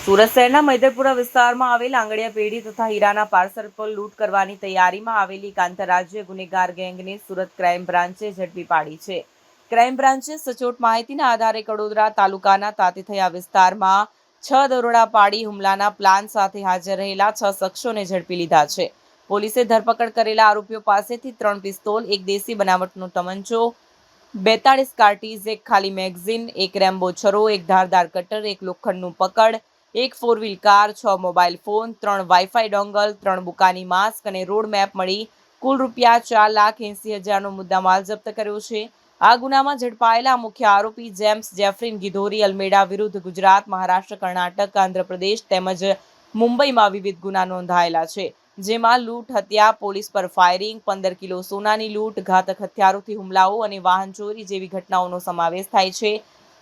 સુરત શહેરના મૈદરપુરા વિસ્તારમાં આવેલ આંગડિયા પેઢી તથા હીરાના પાર્સલ પર લૂંટ કરવાની તૈયારીમાં આવેલી એક આંતરરાજ્ય ગુનેગાર ગેંગને સુરત ક્રાઇમ બ્રાન્ચે ઝડપી પાડી છે. ક્રાઇમ બ્રાન્ચે સચોટ માહિતીના આધારે કડોદરા તાલુકાના તાતીથયા વિસ્તારમાં 6 દરોડા પાડી હુમલાના પ્લાન સાથે હાજર રહેલા 6 શખ્સોને ઝડપી લીધા છે. પોલીસે ધરપકડ કરેલા આરોપીઓ પાસેથી 3 પિસ્તોલ, એક દેશી બનાવટનો તમંચો, 42 કાર્ટીઝ, એક ખાલી મેગઝીન, એક રેમ્બો છરો, એક ધારદાર કટર, એક લોખંડનું પકડ, એક 4 wheel car, 6 mobile phone, 3 WiFi dongle, 3 બુકાની માસ્ક અને રોડ મેપ મળી કુલ રૂપિયા 4,80,000નો મુદ્દામાલ જપ્ત કર્યો છે. આ ગુનામાં ઝડપાયેલા મુખ્ય આરોપી જેમ્સ જેફરીન ગિધોરી અલ્મેડા વિરુદ્ધ ગુજરાત, મહારાષ્ટ્ર, કર્ણાટક, આંધ્રપ્રદેશ તેમજ મુંબઈમાં વિવિધ ગુના નોંધાયેલા છે, જેમાં લૂંટ, હત્યા, પોલીસ પર ફાયરિંગ, 15 કિલો સોનાની લૂંટ, ઘાતક હથિયારોથી હુમલાઓ અને વાહન ચોરી જેવી ઘટનાઓનો સમાવેશ થાય છે.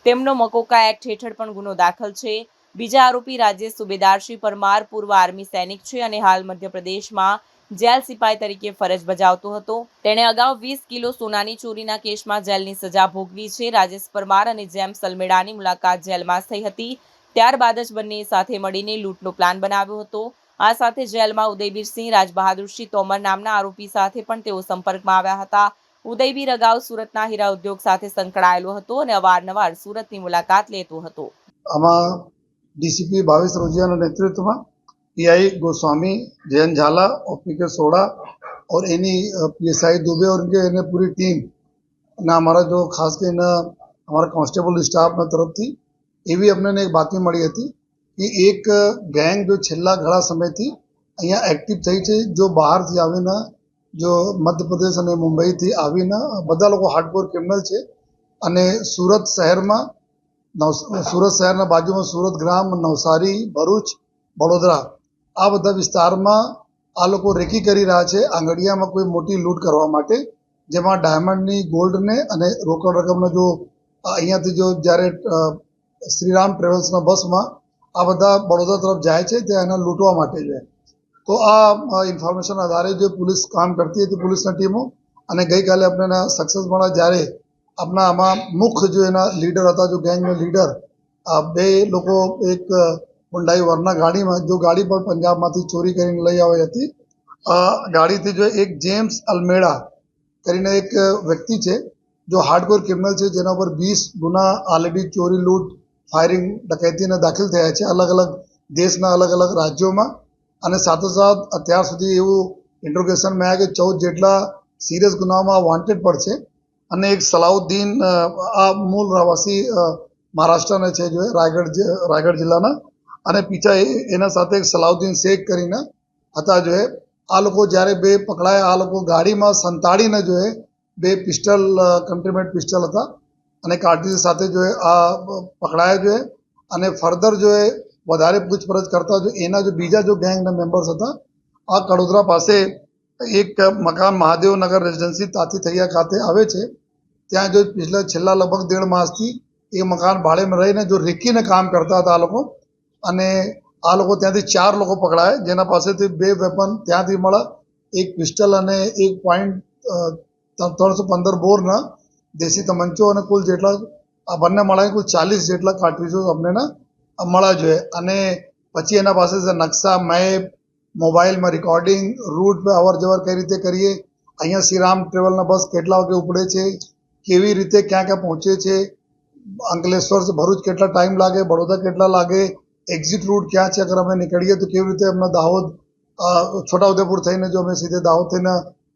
તેમનો મકોકા એક્ટ હેઠળ પણ ગુનો દાખલ છે. બીજા આરોપી રાજેશ સુબેદારસિંહ પરમાર પૂર્વ આર્મી સૈનિક છે અને હાલ મધ્યપ્રદેશમાં જેલ સિપાઈ તરીકે ફરજ બજાવતો હતો. તેણે અગાઉ 20 કિલો સોનાની ચોરીના કેસમાં જેલની સજા ભોગવી છે. રાજેશ પરમાર અને જેમ્સ અલ્મેડાની મુલાકાત જેલમાં થઈ હતી. ત્યારબાદ જ બંને સાથે મળીને લૂંટનો પ્લાન બનાવ્યો હતો. આ સાથે જેલમાં ઉદયબીરસિંહ રાજબહાદુરસિંહ તોમર નામના આરોપી સાથે પણ તેઓ સંપર્કમાં આવ્યા હતા. ઉદયબીર અગાઉ સુરતના હીરા ઉદ્યોગ સાથે સંકળાયેલો હતો અને અવારનવાર સુરતની મુલાકાત લેતો હતો. આમાં ડીસીપી ભાવેશ રોजिયાના નેતૃત્વમાં पीआई गोस्वामी, जयंत झाला और पीके सोड़ा और एनी पीएसआई दुबे और इनके पूरी टीम અને અમારા જો ખાસ કરીને અમારા કોન્સ્ટેબલ સ્ટાફના તરફથી એવી અમને એક બાતમી મળી હતી કે એક ગેંગ જો છેલ્લા ઘણા સમયથી અહીંયા એક્ટિવ થઈ છે, જો બહારથી આવીને જો મધ્યપ્રદેશ અને મુંબઈથી આવીને બધા લોકો હાર્ડકોર ક્રિમિનલ છે અને સુરત શહેરના બાજુમાં સુરત ગ્રામ, નવસારી, ભરૂચ, વડોદરા આ બધા વિસ્તારમાં આ લોકો રેકી કરી રહ્યા છે આંગડિયામાં કોઈ મોટી લૂંટ કરવા માટે, જેમાં ડાયમંડની, ગોલ્ડને અને રોકડ રકમનો જો અહીંયાથી જો જ્યારે શ્રીરામ ટ્રેવલ્સના બસમાં આ બધા બડોદરા તરફ જાય છે ત્યાં એને લૂંટવા માટે છે. તો આ ઇન્ફોર્મેશન આધારે જો પોલીસ કામ કરતી હતી, પોલીસની ટીમો, અને ગઈકાલે આપણે સક્સેસ મળ્યા જ્યારે આપણા આમાં મુખ્ય જો એના લીડર હતા, જો ગેંગના લીડર, બે લોકો એક હુન્ડાઈ વર્ના ગાડીમાં, જો ગાડી પણ પંજાબમાંથી ચોરી કરીને લઈ આવી હતી, આ ગાડીથી જો એક જેમ્સ અલ્મેડા કરીને એક વ્યક્તિ છે જો હાર્ડકોર ક્રિમિનલ છે, જેના ઉપર 20 ગુના ઓલરેડી ચોરી, લૂંટ, ફાયરિંગ, ડકૈતીના દાખલ થયા છે અલગ અલગ દેશના અલગ અલગ રાજ્યોમાં. અને સાથોસાથ અત્યાર સુધી એવું ઇન્ટ્રોગેશનમાં આવ્યા કે 14 જેટલા સિરિયસ ગુનામાં વોન્ટેડ પણ છે. અને એક સલાઉદ્દીન, આ મૂળ રહેવાસી મહારાષ્ટ્રના છે, જો રાયગઢ જિલ્લાના, અને પીછા એના સાથે એક સલાઉદ્દીન શેખ કરીને હતા. જો આ લોકો જ્યારે બે પકડાયા, આ લોકો ગાડીમાં સંતાડીને જો બે પિસ્ટલ, કન્ટ્રીમેડ પિસ્ટલ હતા અને કાર્ટીજ સાથે જો આ પકડાયા જો અને ફર્ધર જો વધારે પૂછપરછ કરતા જો એના જો બીજા જો ગેંગના મેમ્બર્સ હતા, આ કડોદરા પાસે એક મકાન મહાદેવનગર રેસિડેન્સી તાતીથૈયા ખાતે આવે છે, ત્યાં જો છેલ્લા લગભગ 1.5 માસથી એ મકાન ભાડેમાં રહીને જો રેકીને કામ કરતા હતા આ લોકો. અને આ લોકો ત્યાંથી 4 લોકો પકડાયા, જેના પાસેથી 2 વેપન ત્યાંથી મળ્યા, એક પિસ્ટલ અને એક .315 બોરના દેશી તમંચો, અને કુલ જેટલા આ બંને મળ્યા કુલ 40 જેટલા કાર્ટ્રીજો અમને મળ્યા જોઈએ. અને પછી એના પાસે નકશા, મેપ, મોબાઈલમાં રેકોર્ડિંગ, રૂટ પર અવર જવર કઈ રીતે કરીએ, અહીંયા શ્રીરામ ટ્રેવલના બસ કેટલા વાગે ઉપડે છે, કેવી રીતે ક્યાં ક્યાં પહોંચે છે, અંકલેશ્વર ભરૂચ કેટલા ટાઈમ લાગે, બડોદરા કેટલા લાગે, એક્ઝિટ રૂટ ક્યાં છે, અગર અમે નીકળીએ તો કેવી રીતે અમને દાહોદ, છોટાઉદેપુર થઈને જો અમે સીધે દાહોદ થઈને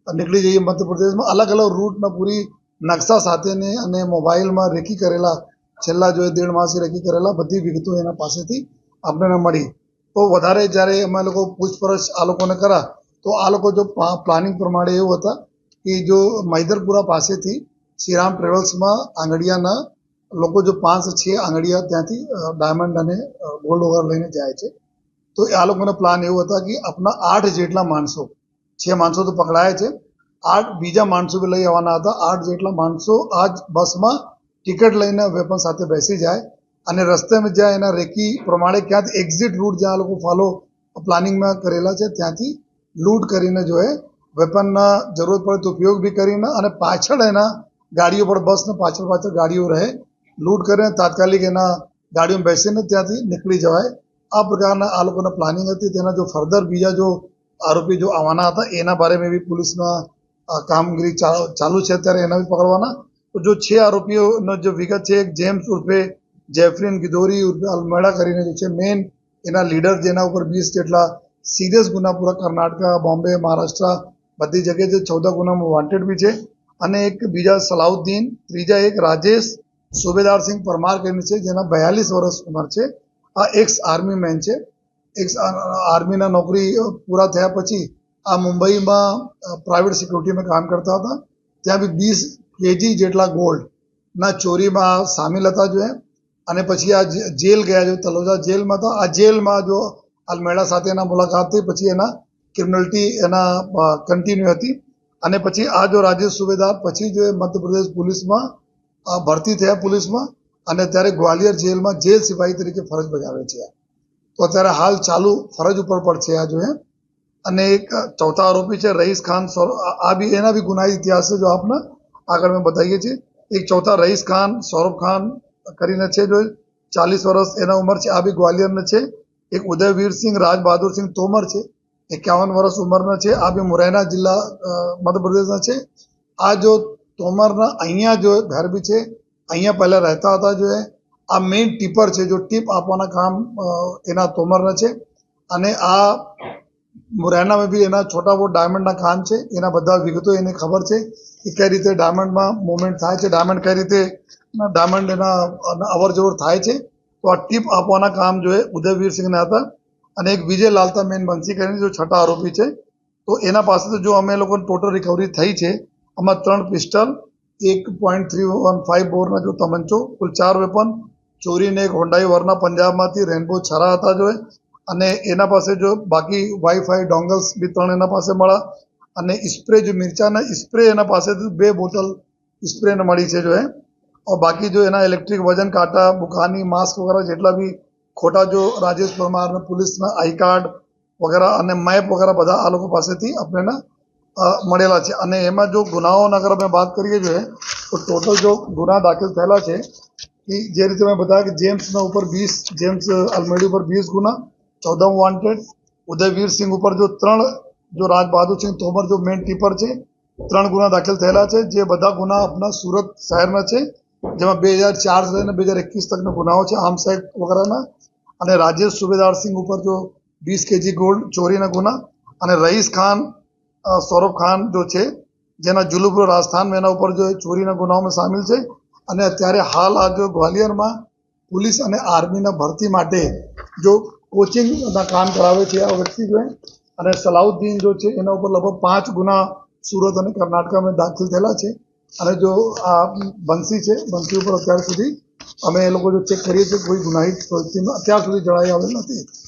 નીકળી જઈએ મધ્યપ્રદેશમાં, અલગ અલગ રૂટના પૂરી નકશા સાથેની અને મોબાઈલમાં રેકી કરેલા છેલ્લા જો 1.5 માસથી રેકી કરેલા બધી વિગતો એના પાસેથી આપણને મળી. તો વધારે જ્યારે અમે લોકો પૂછપરછ આ લોકોને કર્યા તો આ લોકો જો પ્લાનિંગ પ્રમાણે એવું હતા કે જો મૈદરપુરા પાસેથી શ્રીરામ ટ્રેવલ્સમાં આંગડિયાના લોકો જો 5-6 આંગડિયા ત્યાંથી ડાયમંડ અને ગોલ્ડ વગર લઈને જાય છે. તો આ લોકોનો પ્લાન એવો હતા કે આપણા 8 જેટલા માણસો, 6 માણસો તો પકડાયા છે, 8 બીજા માણસો બી લઈ આવવાના હતા. 8 જેટલા માણસો આ જ બસમાં ટિકિટ લઈને વેપન સાથે બેસી જાય અને રસ્તેમાં જ્યાં એના રેકી પ્રમાણે ક્યાંથી એક્ઝિટ રૂટ જ્યાં લોકો ફોલો પ્લાનિંગમાં કરેલા છે ત્યાંથી લૂંટ કરીને જો વેપનના જરૂરત પડે તો ઉપયોગ બી કરીને અને પાછળ એના ગાડીઓ પર, બસને પાછળ ગાડીઓ રહે, લૂંટ કરીને તાત્કાલિક એના ગાડીઓમાં બેસીને ત્યાંથી નીકળી જવાય. આ પ્રકારના આ લોકોના પ્લાનિંગ હતી. તેના જો ફર્ધર બીજા જો આરોપી જો આવવાના હતા એના બારેમાં બી પોલીસના કામગીરી ચાલુ છે. અત્યારે એના બી પકડવાના. તો જો 6 આરોપીઓનો જો વિગત છે, એક જેમ્સ ઉર્ફે જેફરીન ગિદોરી ઉર્ફે અલમેડા કરીને જે છે મેઇન એના લીડર, જેના ઉપર 20 જેટલા સિરિયસ ગુના પૂરા કર્ણાટક, બોમ્બે, મહારાષ્ટ્ર બધી જગ્યાએ 14 ગુનામાં વોન્ટેડ બી છે. અને એક બીજા સલાઉદ્દીન, ત્રીજા એક રાજેશ સુબેદારસિંહ પરમાર કરીને છે, જેના 42 વર્ષ ઉંમર છે. આ એક્સ આર્મી મેન છે. એક્સ આર્મીના નોકરી પૂરા થયા પછી આ મુંબઈમાં પ્રાઇવેટ સિક્યુરિટીમાં કામ કરતા હતા. ત્યાં બી 20 કેજી જેટલા ગોલ્ડના ચોરીમાં સામેલ હતા જોઈએ. અને પછી આ જેલ ગયા જો તલોજા જેલમાં હતા. આ જેલમાં જો અલમેડા સાથે એના મુલાકાત થઈ, પછી એના ક્રિમિનલિટી એના કન્ટિન્યુ હતી. અને પછી આ જો રાજેશ સુબેદાર પછી જો મધ્યપ્રદેશ પોલીસમાં ભરતી થયા પોલીસમાં, અને અત્યારે ગ્વાલિયર જેલમાં જેલ સિપાહી તરીકે ફરજ બજાવે છે. તો અત્યારે હાલ ચાલુ ફરજ ઉપર પર છે આ જોઈએ. અને એક ચોથા આરોપી છે રઈસ ખાન. આ બી એના બી ગુનાહિત ઇતિહાસ છે, જો આપને આગળ મેં બતાવીએ છીએ. એક ચોથા રઈસ ખાન સૌરભ ખાન કરીને છે, જો 40 વર્ષ એના ઉંમર છે. આ બી ગ્વાલિયરના છે. એક ઉદયવીરસિંહ રાજબહાદુરસિંહ તોમર છે, 51 વર્ષ ઉંમરના છે. આ બી મુરૈના જિલ્લા મધ્યપ્રદેશના છે. આ જો તોમરના અહીંયા જો ઘર બી છે, અહીંયા પહેલા રહેતા હતા. જો આ મેઇન ટીપર છે, જો ટીપ આપવાના કામ એના તોમરના છે. અને આ મુરૈનામાં બી એના છોટા બહુ ડાયમંડના કામ છે. એના બધા વિગતો એને ખબર છે કે કઈ રીતે ડાયમંડમાં મુવમેન્ટ થાય છે, ડાયમંડ કઈ રીતે ડાયમંડ એના અવર જવર થાય છે. તો આ ટીપ આપવાના કામ જો ઉદયવીરસિંહના હતા. અને એક વિજય લાલતા મેન બંસી કરીને જો છઠ્ઠા આરોપી છે. તો એના પાસે તો જો અમે લોકોને ટોટલ રિકવરી થઈ છે, આમાં 3 પિસ્ટલ, 1.315 બોરના જો તમંચો, કુલ 4 વેપન, ચોરીને એક હોન્ડાઈ વરના પંજાબમાંથી રેનબો છરા હતા જો. અને એના પાસે જો બાકી વાઈફાઈ ડોંગલ્સ બી 3 એના પાસે મળ્યા. અને સ્પ્રે જો મિર્ચાના સ્પ્રે એના પાસેથી 2 બોટલ સ્પ્રે મળી છે જો. બાકી જો એના ઇલેક્ટ્રિક વજન કાંટા, બુખાની, માસ્ક વગેરે જેટલા બી ખોટા જો રાજેશ પરમાર પોલીસના આઈ કાર્ડ વગેરે અને મેપ વગેરે બધા આ લોકો પાસેથી આપણને મળેલા છે. અને એમાં જો ગુનાઓની અગર અમે વાત કરીએ જોઈએ તો ટોટલ જો ગુના દાખલ થયેલા છે કે જે રીતે મેં બતાવ્યા કે જેમ્સના ઉપર 20, જેમ્સ અલમેડી ઉપર 20 ગુના, 14 વોન્ટેડ. ઉદયવીરસિંહ ઉપર જો 3, જો રાજબહાદુરસિંહ તોમર જો મેઇન ટીપર છે, 3 ગુના દાખલ થયેલા છે. જે બધા ગુના આપણા સુરત શહેરના છે, જેમાં 2004 લઈને 2021 તકના ગુનાઓ છે આર્મ્સ એક્ટ વગેરેના. અને રાજેશ સુબેદારસિંહ ઉપર જો 20 કેજી ગોલ્ડ ચોરીના ગુના. અને રઈસ ખાન સૌરભ ખાન જો છે, જેના જુલુપુર રાજસ્થાન એના ઉપર જો ચોરીના ગુનાઓમાં સામેલ છે. અને અત્યારે હાલ આ જો ગ્વાલિયરમાં પોલીસ અને આર્મીના ભરતી માટે જો કોચિંગના કામ કરાવે છે આ વ્યક્તિ જો. અને સલાઉદ્દીન જો છે એના ઉપર લગભગ 5 ગુના સુરત અને કર્ણાટકમાં દાખલ થયેલા છે. અને જો આ બંસી છે, બંસી ઉપર અત્યાર સુધી અમે એ લોકો જો ચેક કરીએ છીએ કોઈ ગુનાહિત પ્રવૃત્તિમાં અત્યાર સુધી જણાઈ આવેલ નથી.